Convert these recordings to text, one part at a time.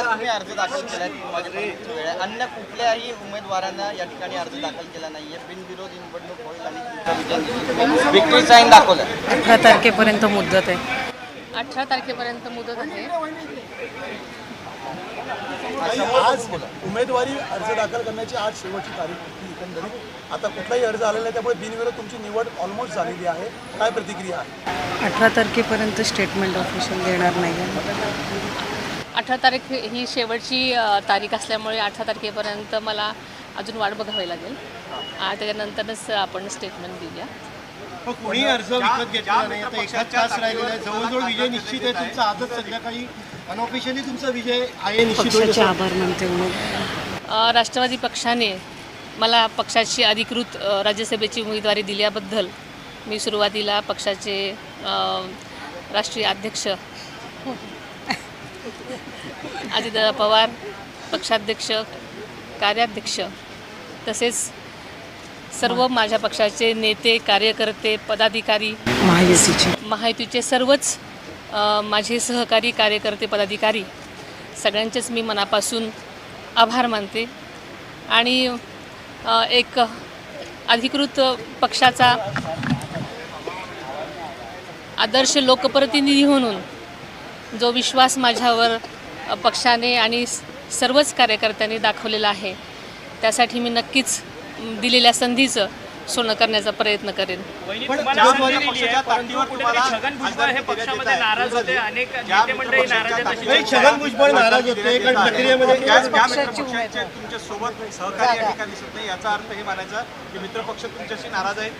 तुम्ही अर्ज दाखल केला, अन्य कुठल्याही उमेदवारांना या ठिकाणी अर्ज दाखल केला नाहीये, बिनविरोध निवडणूक होईल आणि विक्री साईन दाखवलं. 18 तारखेपर्यंत मुदत आहे. 18 तारखेपर्यंत मुदत आहे. आज उमेदवारी अर्ज दाखल करण्याची आज शेवटची तारीख होती एकंदरीत. आता कुठलाही अर्ज आलेला आहे, त्यामुळे बिनविरोध तुमची निवड ऑलमोस्ट झालेली आहे. काय प्रतिक्रिया आहे? 18 तारखेपर्यंत स्टेटमेंट ऑफिशियल देणार नाही आहे. 18 तारीख ही शेवटची तारीख असल्यामुळे 18 तारखेपर्यंत मला अजून वाट बघावी लागेल. त्याच्यानंतरच आपण स्टेटमेंट देऊया. कोणी अर्ज विकत घेतला नाही. आता एकाच तास राहिलेला आहे. जवळजवळ विजय निश्चित आहे तुमचा. आजच संध्याकाळी अनऑफिशियली तुमचा विजय आहे निश्चित. पक्षाचे आभार मानते. राष्ट्रवादी पक्षाने मला पक्षाची अधिकृत राज्यसभेची उमेदवारी दिल्याबद्दल मी सुरुवातीला पक्षाचे राष्ट्रीय अध्यक्ष अजितदादा पवार, पक्षाध्यक्ष, कार्याध्यक्ष तसेच सर्व माझ्या पक्षाचे नेते, कार्यकर्ते, पदाधिकारी, महायुतीचे सर्वच माझे सहकारी, कार्यकर्ते, पदाधिकारी सगळ्यांचेच मी मनापासून आभार मानते. आणि एक अधिकृत पक्षाचा आदर्श लोकप्रतिनिधी म्हणून जो विश्वास माझ्यावर पक्षाने आणि सर्वच कार्यकर्त्यांनी दाखवलेला आहे, त्यासाठी मी नक्कीच दिलेल्या संधीचं सोनं करण्याचा प्रयत्न करेन. छगन भुजबळ हे पक्षामध्ये नाराज होते, अनेक नेते मंडळी नाराज आहेत. छगन भुजबळ नाराज होते कारण प्रक्रियेमध्ये तुमच्या सोबत सहकारी या ठिकाणी दिसत नाही, याचा अर्थ हे मानायचा की मित्रपक्ष तुमच्याशी नाराज आहे?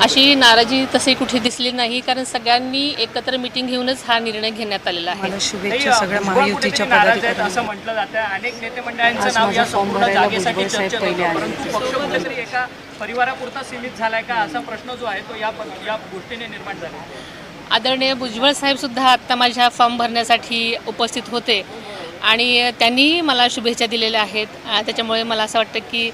अशी नाराजी तशी कुठे दिसली नाही, कारण सगळ्यांनी एकत्र मिटिंग घेऊनच हा निर्णय घेण्यात आलेला आहे. शुभेच्छा सगळ्या महायुतीच्या पदाधिकाऱ्यांना. असं म्हटलं जातं. अनेक नेते मंडळांचं नाव या संपूर्ण जागेसाठी चर्चेत होतं, परंतु पक्ष कुठेतरी एका परिवारापुरता सीमित झालाय का असा प्रश्न जो आहे तो या गोष्टीने निर्माण झाला. आदरणीय भुजबळ साहेब सुद्धा आत्ता माझ्या फॉर्म भरण्यासाठी उपस्थित होते आणि त्यांनी मला शुभेच्छा दिलेल्या आहेत. त्याच्यामुळे मला असं वाटतं की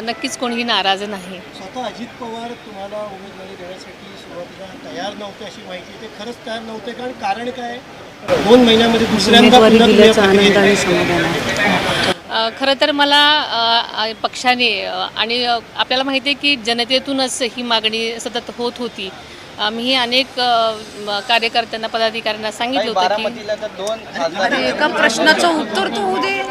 नक्कीच कोणीही नाराज नाही. स्वतः अजित पवार तुम्हाला उमेदवारी देण्यासाठी सुरुवातीला तयार नव्हते अशी माहिती. ते खरंच तयार नव्हते कारण काय? 2 महिन्यामध्ये दुसऱ्यांदा दिल्याचा आनंद आणि समाधान आहे. खरं तर मला पक्षाने आणि आपल्याला माहिती आहे की जनतेतूनच ही मागणी सतत होत होती. मी अनेक कार्यकर्त्यांना, पदाधिकाऱ्यांना सांगितलं होतं की एका प्रश्नाचं उत्तर तो होऊ दे.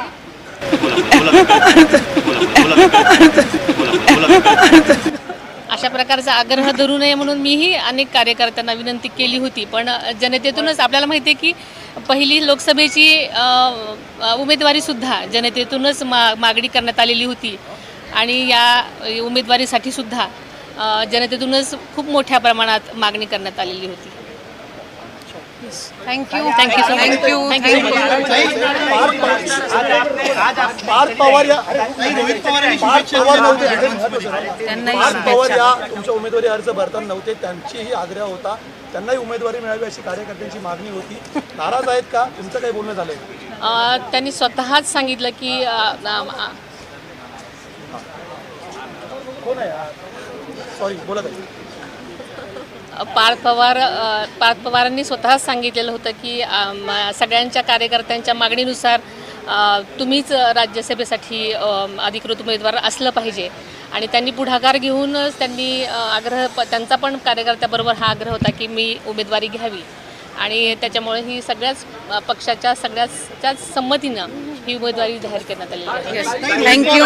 अशा प्रकारचा आग्रह धरू नये म्हणून मीही अनेक कार्यकर्त्यांना विनंती केली होती. पण जनतेतूनच आपल्याला माहिती आहे की पहिली लोकसभेची उमेदवारीसुद्धा जनतेतूनच मागणी करण्यात आलेली होती आणि या उमेदवारीसाठी सुद्धा जनतेतूनच खूप मोठ्या प्रमाणात मागणी करण्यात आलेली होती. थँक्यू. पार्थ पवार या तुमच्या उमेदवारी अर्ज भरताना नव्हते, त्यांचीही आग्रह होता, त्यांनाही उमेदवारी मिळावी अशी कार्यकर्त्यांची मागणी होती. नाराज आहेत का? तुमचं काही बोलणं झालंय? त्यांनी स्वतःच सांगितलं की कोण आहे? सॉरी, बोला ताई. पार्थ पवारांनी स्वतःच सांगितलेलं होतं की सगळ्यांच्या कार्यकर्त्यांच्या मागणीनुसार तुम्हीच राज्यसभेसाठी अधिकृत उमेदवार असलं पाहिजे. आणि त्यांनी पुढाकार घेऊनच त्यांचा पण कार्यकर्त्याबरोबर हा आग्रह होता की मी उमेदवारी घ्यावी. आणि त्याच्यामुळे ही सगळ्याच पक्षाच्या सगळ्याच्याच संमतीनं ही उमेदवारी जाहीर करण्यात आलेली आहे. थँक्यू.